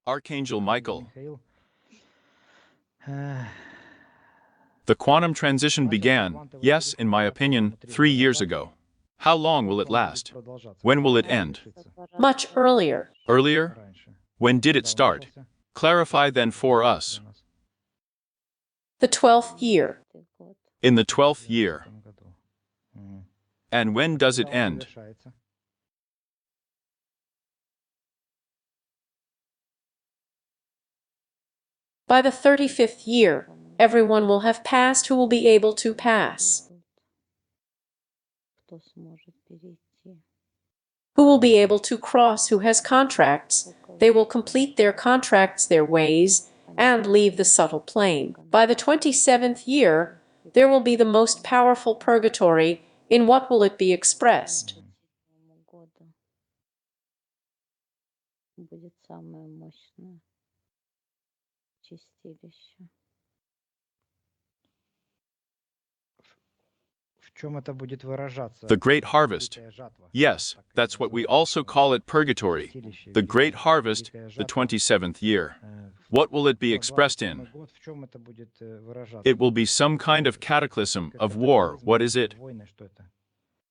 Archangel Michael. Михаил. The quantum transition began, yes, in my opinion, 3 years ago. How long will it last? When will it end? Much earlier. Earlier? When did it start? Clarify then for us. The 12th year. In the 12th year. And when does it end? By the 35th year, everyone will have passed who will be able to pass. Who will be able to cross who has contracts, they will complete their contracts, their ways, and leave the subtle plane. By the 27th year, there will be the most powerful purgatory. In what will it be expressed? Будет самое мощное чистилище. В чем это будет выражаться? The Great Harvest. Yes, that's what we also call it purgatory. The Great Harvest, the 27th year. What will it be expressed in? В чем это будет выражаться? It will be some kind of cataclysm, of war, what is it? Войны, что это?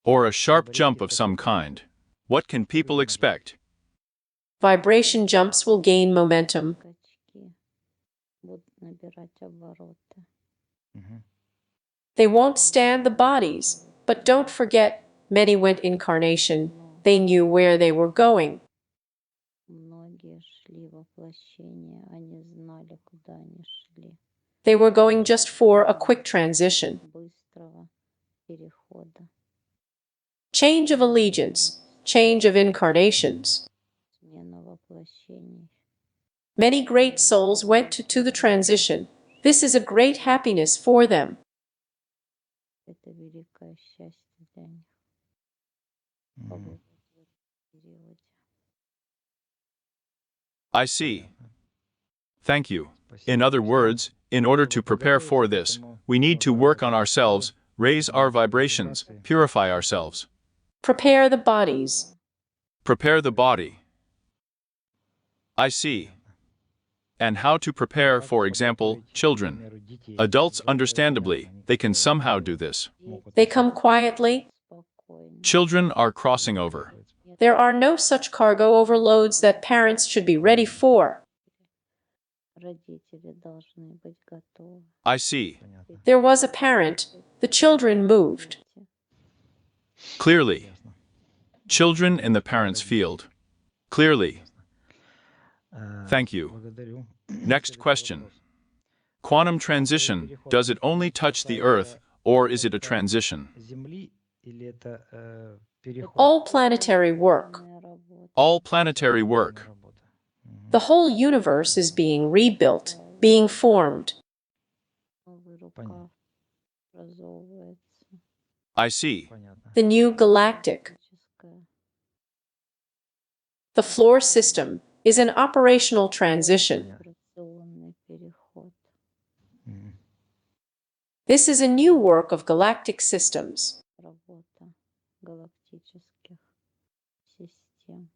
Or a sharp jump of some kind. What can people expect? Vibration jumps will gain momentum. Скачки будут набирать обороты. They won't stand the bodies, but don't forget, many went incarnation. They knew where they were going. Многие шли воплощение, они знали, куда они шли. They were going just for a quick transition. Быстрого перехода. Change of allegiance, change of incarnations. Смена воплощений. Many great souls went to the transition. This is a great happiness for them. Это великое счастье для них. Побыть в этом периоде. I see. Thank you. In other words, in order to prepare for this, we need to work on ourselves, raise our vibrations, purify ourselves. Prepare the bodies. Prepare the body. I see. And how to prepare, for example, children. Adults, understandably, they can somehow do this. They come quietly. Спокойно. Children are crossing over. There are no such cargo overloads that parents should be ready for. Родители должны быть готовы. I see. There was a parent. The children moved. Clearly. Children in the parents' field. Clearly. Thank you. Благодарю. Next question. Quantum transition, does it only touch the Earth, or is it a transition? Земли или это переход? All planetary work. Работа. All planetary work. Работа. The whole universe is being rebuilt, being formed. Новый рукав Понятно. образовывается. I see. Понятно. The new galactic. Магическое. The floor system is an operational transition. Вибрационный переход. Мгм. This is a new work of galactic systems. Работа галактических систем.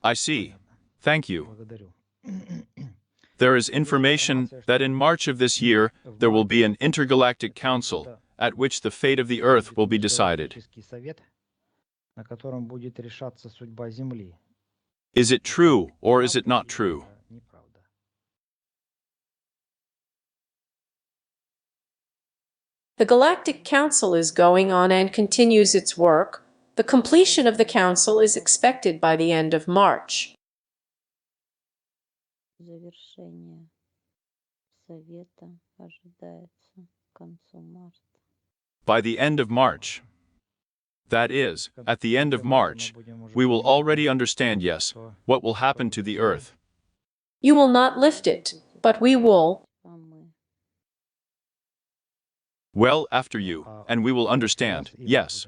I see. Thank you. Благодарю. There is information that in March of this year, there will be an intergalactic council, at which the fate of the Earth will be decided. Галактический совет, на котором будет решаться судьба Земли. Is it true, or is it not true? Неправда. The Galactic Council is going on and continues its work. The completion of the council is expected by the end of March. Завершение совета ожидается к концу марта. By the end of March. That is, at the end of March, we will already understand, yes, what will happen to the Earth. You will not lift it, but we will. А мы Well, after you, and we will understand, yes,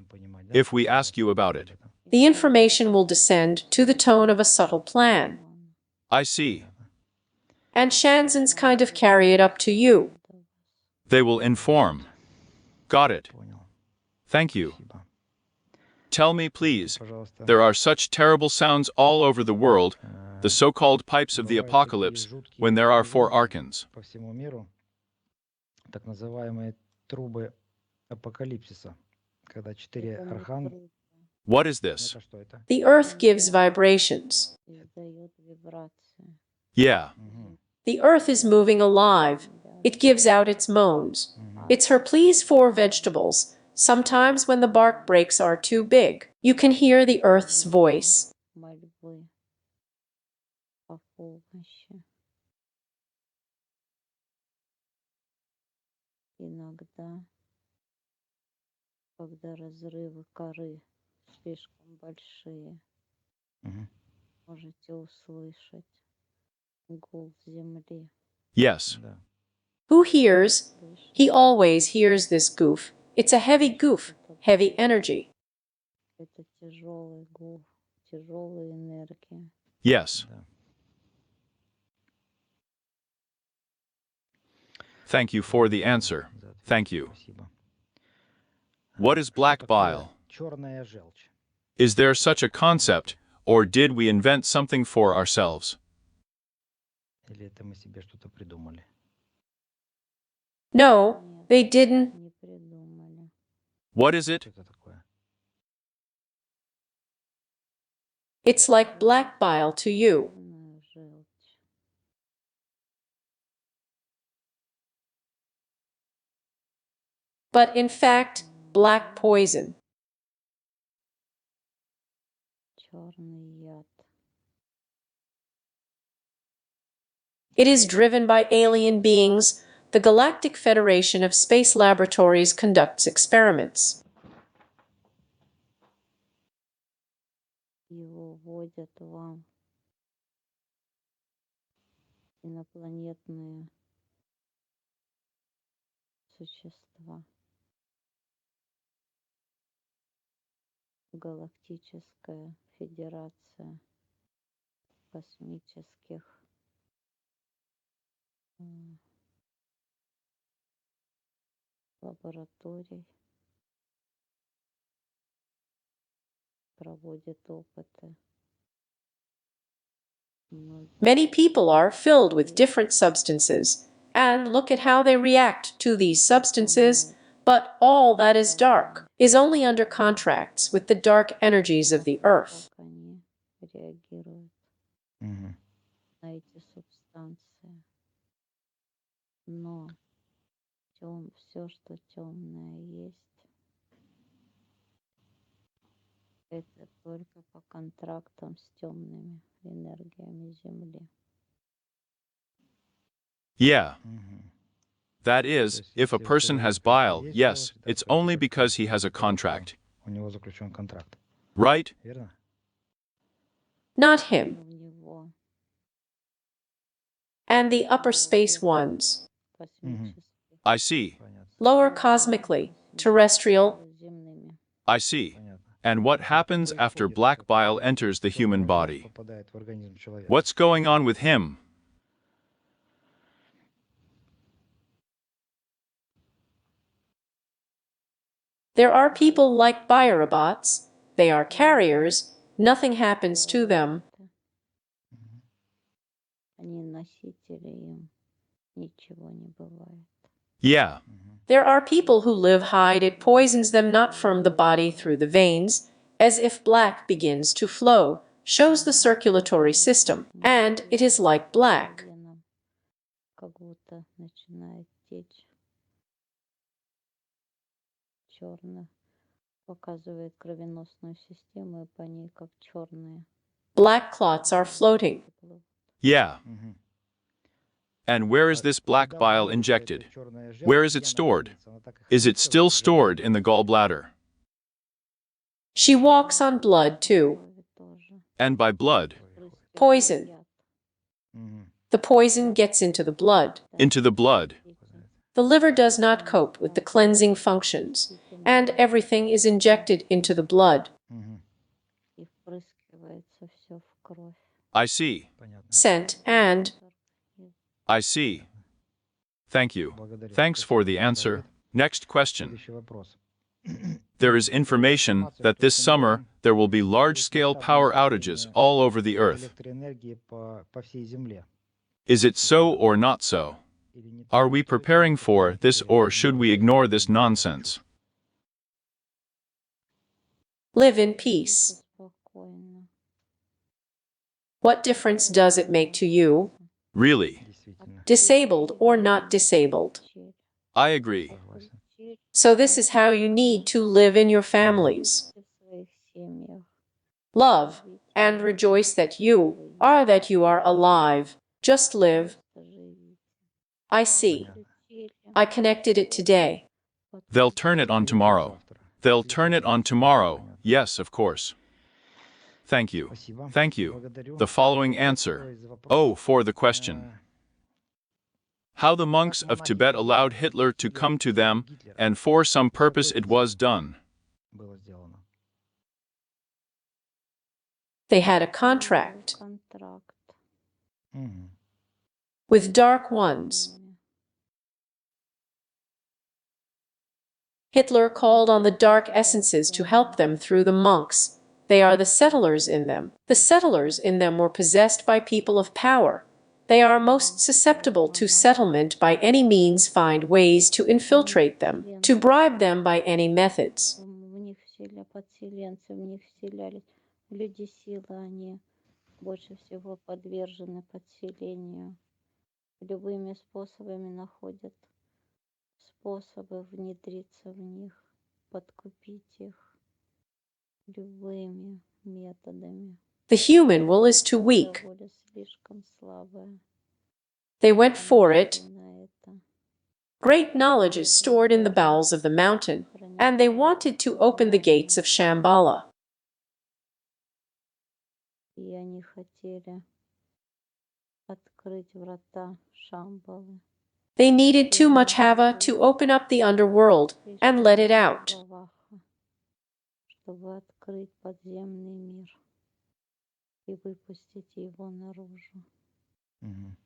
if we ask you about it. The information will descend to the tone of a subtle plan. I see. And Shanzens kind of carry it up to you. They will inform. Got it. Понял. Thank you. Спасибо. Tell me, please. Пожалуйста. There are such terrible sounds all over the world, the so-called pipes of the Бывают такие apocalypse, жуткие when there are 4 звуки archons. по всему миру, так называемые трубы апокалипсиса, когда 4 Это не архангела. трудно, What is this? Это что это? The earth gives vibrations. издает вибрации. Yeah. Мгм. The earth is moving alive. It gives out its moans. It's her pleas for vegetables. Sometimes when the bark breaks are too big, you can hear the earth's voice. Мольбы о помощи. Иногда, когда разрывы коры слишком большие, Мгм. можете услышать гул земли. Yes. Да. Who hears? Слышите? He always hears this goof. It's a heavy goof, heavy energy. Это тяжелый гул, тяжелая энергия. Yes. Да. Thank you for the answer. За ответ. Thank you. Спасибо. What is black bile? Черная желчь. Is there such a concept, or did we invent something for ourselves? Или это мы себе что-то придумали? No, Нет, they didn't. не придумали. What is it? Что это такое? It's like black bile to you. Черная желчь. But in fact, black poison. Черный яд. It is driven by alien beings. The Galactic Federation of Space Laboratories conducts experiments. Его вводят вам инопланетные существа. Галактическая Федерация космических лабораторий проводит опыты. Many people are filled with different substances, and look at how they react to these substances, but all that is dark is only under contracts with the dark energies of the earth. Как они реагируют Мгм. на эти субстанции. Но все, что темное есть, это только по контрактам с темными энергиями Земли. Yeah. Мгм. That is, if a person has bile, yes, it's only because he has a contract. У него заключен контракт. Right? Верно? Not him, У него and the upper space ones. космических I see. Понятно. Lower cosmically, terrestrial, земными. I see. Понятно. And what happens after black bile enters the human body? Попадает в организм человека. What's going on with him? There are people like biorobots. They are carriers. Nothing happens to them. Они носители, им ничего не бывает. Yeah. There are people who live hide. It poisons them not from the body through the veins, as if black begins to flow, shows the circulatory system, and it is like black. Венам как будто начинает течь. Черно показывает кровеносную систему, и по ней как черные. Black clots are floating. Yeah. Мгм. And where is this black Когда bile вводится injected? эта черная желчь, Where is it где она stored? хранится? Она так и Is it хранится still в stored желудке. in the gallbladder? She walks on blood too. Крови тоже. And by blood? Впрыскивает Poison. яд. Мгм. The poison gets into the blood. Into the blood. The liver does not cope with the cleansing functions, and everything is injected into the blood. Мгм. И впрыскивается все в кровь. I see. Понятно. Scent and I see. Thank you. Благодарю. Thanks for the Спасибо за answer. ответ. Next question. Следующий вопрос. There is information that this summer there will be large-scale power outages all over the Earth. электроэнергии по всей Земле. Is it so or not so? Или не Are так? we preparing for this or should we ignore this nonsense? Live in peace. Спокойно. What difference does it make to you, Really? Действительно, disabled or not disabled? Чель. I agree. согласен. Чель So this is how you need to live in your families. в своих семьях. Love and rejoice that you are alive. Just live. Просто живите. I see. Чель. I connected it today. They'll turn it on tomorrow. They'll turn it on tomorrow. Yes, of course. Thank you. Спасибо. Thank you. Благодарю. The following answer. Второй из вопросов. Oh, for the question. Э, How the monks of Tibet allowed Hitler to come to them, and for some purpose it was done. Было сделано. They had a contract Контракт. Мгм. with dark ones. Hitler called on the dark essences to help them through the monks. They are the settlers in them. The settlers in them were possessed by people of power. They are most susceptible to settlement by any means, find ways to infiltrate them, to bribe them by any methods. В них подселенцы, в них вселялись люди силы, они больше всего подвержены подселению. Любыми способами находят способы внедриться в них, подкупить их любыми методами. The human will is too weak. Воля слишком слабая. They went for it. На это. Great knowledge is stored in the bowels of the mountain, and they wanted to open the gates of Shambhala. И они хотели открыть врата Шамбалы. They needed too much hava to open up the underworld and let it out. Чтобы открыть подземный мир и выпустить его наружу. Мгм.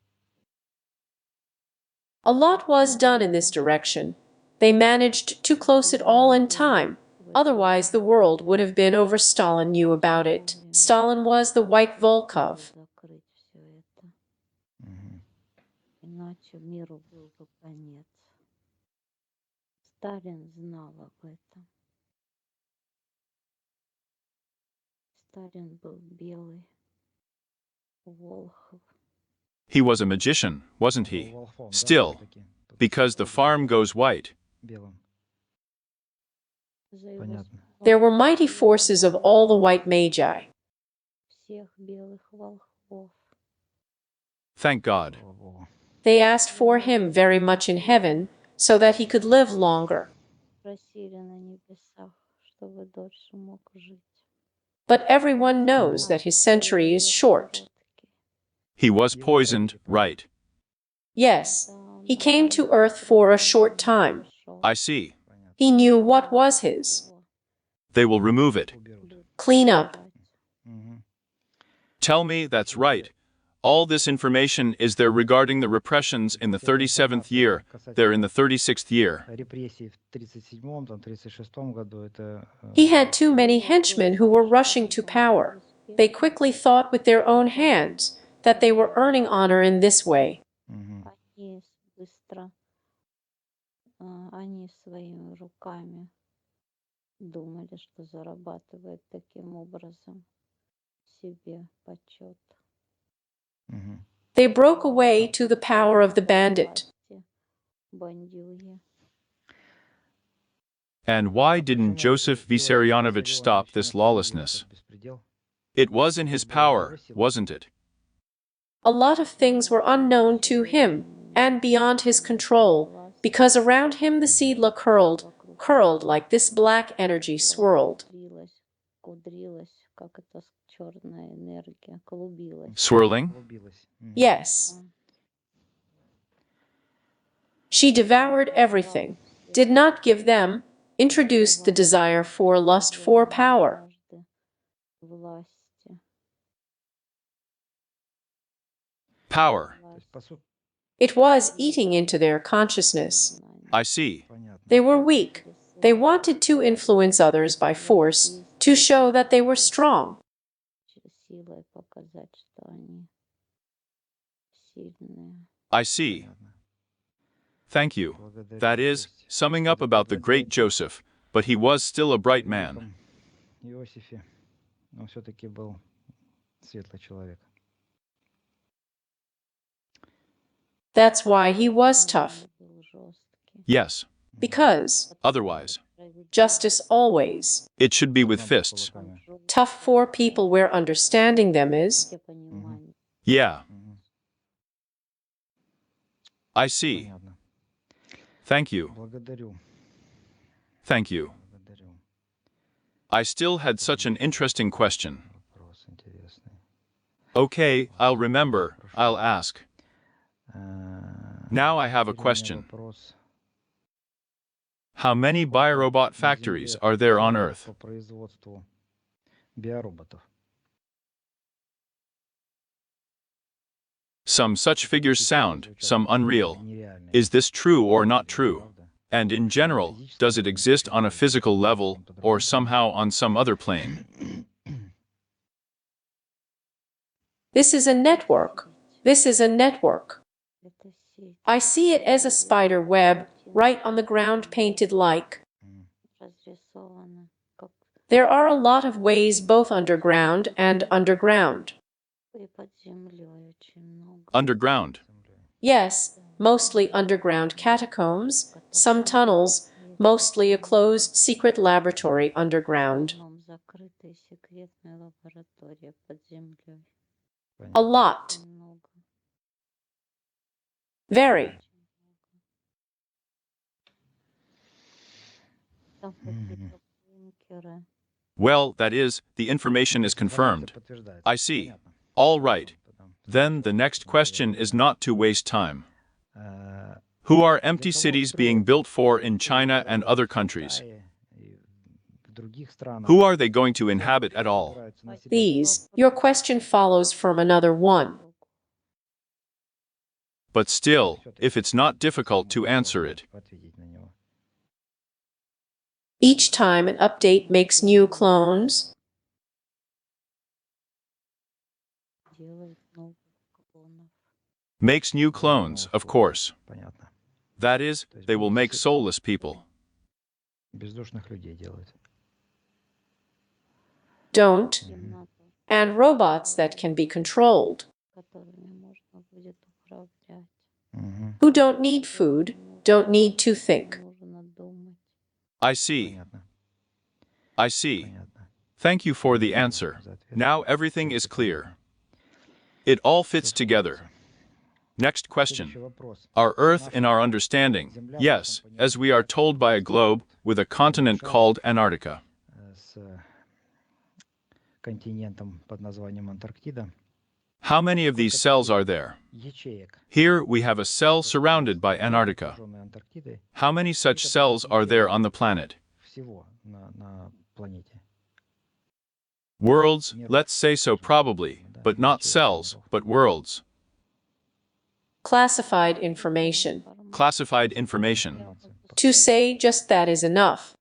A lot was done in this direction. They managed to close it all in time. Otherwise, the world would have been over. Stalin knew about it. Stalin was the white Volkov. Закрыть все это, Мгм. иначе миру был бы конец. Сталин знал об этом. Сталин был белый, Волхов. He was a magician, wasn't he? Был волхвом, да, Still, всё-таки. Тут because the farm goes white. белым. За его Понятно. There were mighty forces of all the white magi. всех белых волхвов. Thank God. Слава Богу. They asked for him very much in heaven so that he could live longer. Просили на небесах, чтобы дольше мог жить. But everyone knows that his century is short. He was poisoned, right? Yes, he came to earth for a short time. I see. He knew what was his. They will remove it. Уберут. Clean up. Мгм. Tell me that's right. All this information is there regarding the repressions in the 37th year. They're in the 36th year. Репрессии в 37-м, там, 36-м году это... He had too many henchmen who were rushing to power. They quickly thought with their own hands that they were earning honor in this way. Мгм. Они быстро, они своими руками думали, что зарабатывают таким образом себе почет. Мгм. They broke away to the power of the bandit. Власти, бандюги. And why didn't Joseph Vissarionovich stop this lawlessness? It was in his power, wasn't it? A lot of things were unknown to him and beyond his control, because around him the seedla curled like this black energy swirled. Кудрилась, как это черная энергия, клубилась. Swirling? Yes. She devoured everything, did not give them, introduced the desire for lust for power. Власти. Power. It was eating into their consciousness. I see. They were weak. They wanted to influence others by force, to show that they were strong. Силой показать, что они сильные. I see. Понятно. Thank you. Благодарю. That То is, есть summing up about the great Joseph, but he was still a bright man. великом Иосифе он все-таки был светлый человек. That's why he was tough, Он был жесткий. Yes. because Otherwise, justice always. it should be with Должна быть fists. кулаками. Tough for people where understanding them is. Все понимание. Yeah, Мгм. I see. Понятно. Thank you. Благодарю. Thank you. Благодарю. I still had such an interesting question. Вопрос интересный. Okay, I'll remember. I'll ask. Now I have a Теперь у меня question. вопрос. How many biorobot На factories Земле are there on заводов Earth? по производству биороботов? Some such figures sound, Звучат some unreal. нереальные. Is this true or not true? Правда? And in general, does it exist on a physical level or somehow on some other plane? This is a network. This is a network. Это сеть I see it as a spider web, right on the ground painted like. разрисована, как There are a lot of ways both underground and underground. и под землей очень много. Underground. Yes, mostly underground catacombs, some tunnels, mostly a closed secret laboratory underground. В основном закрытая секретная лаборатория под землей. A Понятно. lot. Очень много. Very. Там какие-то бункеры. Well, that is, the information is confirmed. Информация подтверждается. I see. Понятно. All right. Потом, Then the next question is not to waste time. э, Who are empty cities being built for in China and other countries? Китае и в других странах Who are they going to inhabit at all? собираются населять. These, your question follows from another one. But still, if it's not difficult to answer it, Ответить на него. Each time an update makes new clones. Делают новых клонов. makes new clones, of course. Понятно. That is, they will make soulless people. Бездушных людей делают. Don't, Темноту, and robots that can be controlled, которыми можно будет управлять. Мгм. who don't need food, don't need to think. Нужно думать. I see. Понятно. I see. Понятно. Thank you for the answer. Now everything is clear. It all fits together. Next Следующий question. вопрос. Our Earth in our understanding, yes, as we are told by a globe with a continent called Antarctica. С континентом под названием Антарктида. How many of these cells are there? Ячеек, Here we have a cell surrounded by Antarctica. окружённой Антарктидой, How many such cells are there on the planet? всего на планете. Worlds, let's say so probably, but not cells, but worlds. Classified information. Classified information. 15. To say just that is enough.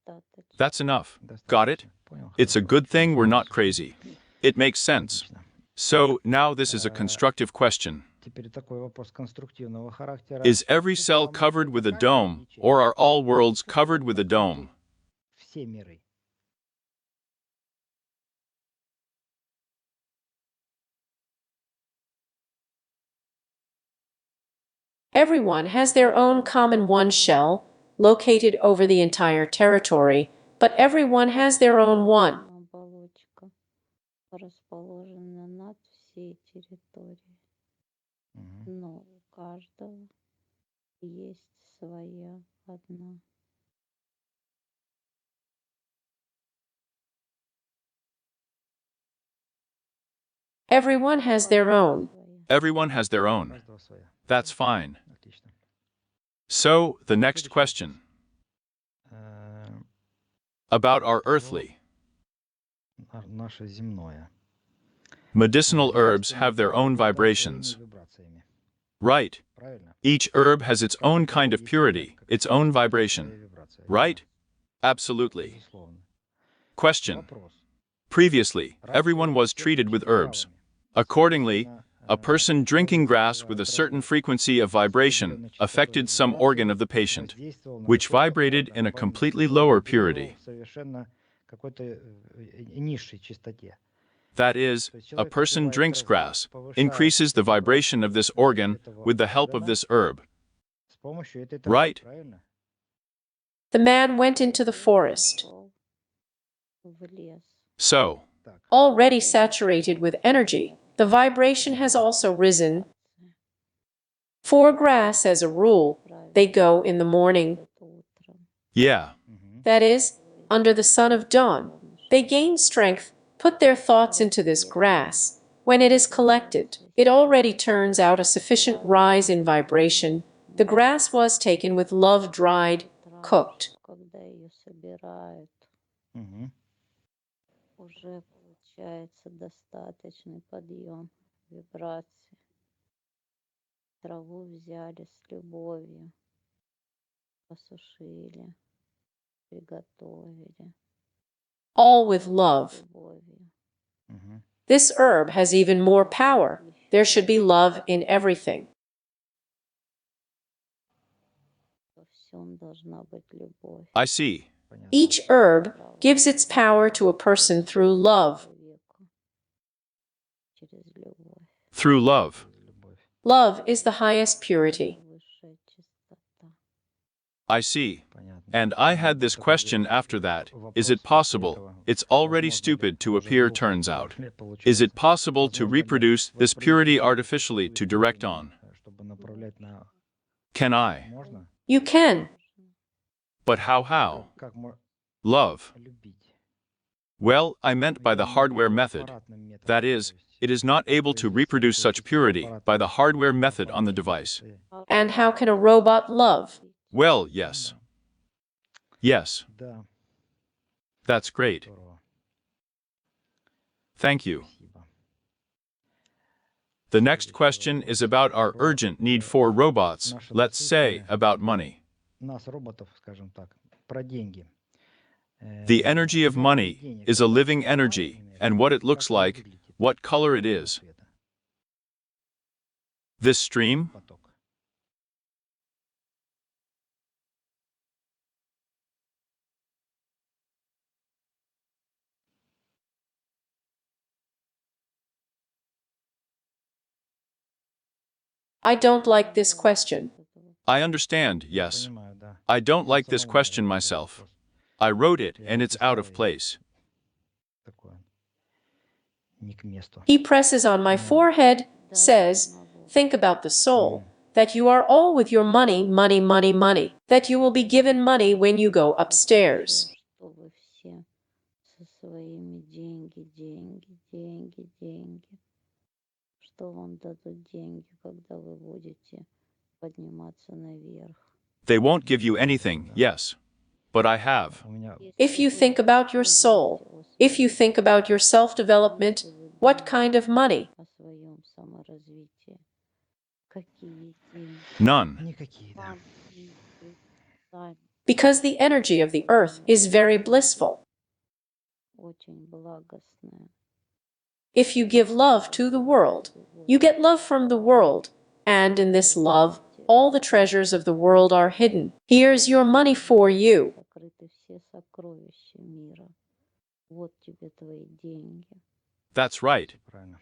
Достаточно. That's enough. Got it? Понял. It's a good thing we're not crazy. It makes sense. Отлично. So, now this is a constructive question. Теперь такой вопрос конструктивного характера. Is every cell covered with a dome, or are all worlds covered with a dome? Все миры. Everyone has their own common one shell, located over the entire territory, but everyone has their own one. Оболочка расположена над всей территорией. Мгм. Но у каждого есть своя одна. Everyone has their own. Своя. Everyone has their У own. каждого своя. That's fine. Отлично. So, the next question. Э, About our earthly. Наше земное. Medicinal herbs have their own vibrations. Вибрациями. Right. Правильно? Each herb has its own kind of purity, its own vibration. Вибрация. Right? Absolutely. безусловно. Question. Вопрос. Previously, everyone was treated with herbs. Accordingly, a person drinking grass with a certain frequency of vibration affected some organ of the patient, which vibrated in a completely lower purity. Совершенно какой-то низшей частоте. That is, a person drinks grass, increases the vibration of this organ with the help of this herb. С помощью этой травы, Right. правильно? The man went into the forest. В лес. So, Already saturated with energy, the vibration has also risen. For grass, as a rule, they go in the morning. Это утром. yeah, That is, under the sun of dawn. They gain strength, put their thoughts into this grass. When it is collected, it already turns out a sufficient rise in vibration. The grass was taken with love dried, cooked. Когда ее собирают, Мгм. уже получается достаточный подъем вибраций. Траву взяли с любовью, посушили, приготовили All with love. любовью. Мгм. This herb has even more power. There should be love in everything. Во всем должна быть любовь. I see. Понятно. Each herb gives its power to a person through love. Человеку через любовь. Through love. Любовь. Love is the highest purity. Высшая чистота. I see. Понятно. And I had this question after that. Is it possible? It's already stupid to appear, turns out. Is it possible to reproduce this purity artificially to direct on? Чтобы направлять на... Can I? Можно? You can. But how? Как Love. любить? Well, I meant by the hardware method. Аппаратным методом. That is, it is not able to reproduce such purity by the hardware method on the device. And how can a robot love? Well, yes. Yes, Да, that's great. здорово. Thank you. Спасибо. The next question is about our urgent need for robots, let's say, about money. Нас, роботов, скажем так, про деньги. The energy of money is a living energy, and what it looks like, what color it is. This stream? Поток. I don't like this question. I understand, yes. Понимаю, да. I don't like this question myself. I wrote it, and it's out of place. Такое. Не к месту. He presses on my forehead, says, think about the soul, that you are all with your money, money, money, money, that you will be given money when you go upstairs. Чтобы все со своими деньги, деньги, деньги, деньги. Что вам дадут деньги, когда вы будете подниматься наверх? They won't give you anything, yes. But I have. У меня If you think about your soul, if you think about your self-development, what kind of money? О своем саморазвитии. Какие деньги? None. никакие, да. Вам деньги сами Because the energy of the earth is very blissful. очень благостные. If you give love to the world, you get love from the world, and in this love, all the treasures of the world are hidden. Here's your money for you. Закрыты все сокровища мира. Вот тебе твои деньги. That's right. Правильно.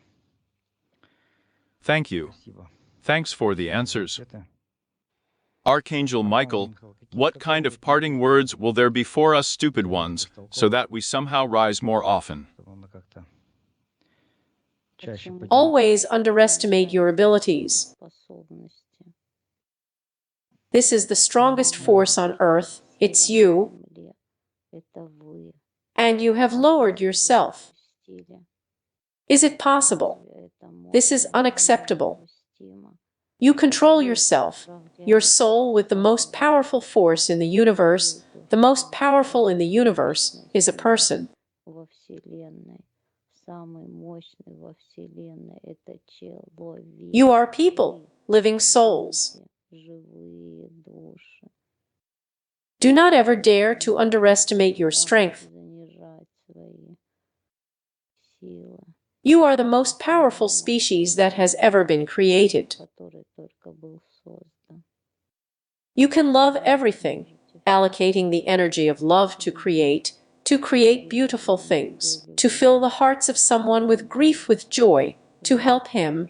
Thank you. Спасибо. Thanks for the answers. Это Archangel Michael, what kind of parting words will there be for us stupid ones, so that we somehow rise more often? чтобы мы как-то чаще Always underestimate your abilities. Способности. This is the strongest force on earth. It's you, Земле. Это вы. and you have lowered yourself. Стиле. Is it possible? Это This is можно, unacceptable. недопустимо. You control yourself, your soul with the most powerful force in the universe. The most powerful in the universe is a person. Во Вселенной. Самый мощный во Вселенной — это человек. You are people, living souls. Живые души. Do not ever dare to underestimate your strength. занижать свои силы, You are the most powerful species that has ever been created. который только был создан. You can love everything, allocating the energy of love to create beautiful things, to fill the hearts of someone with grief with joy, to help him,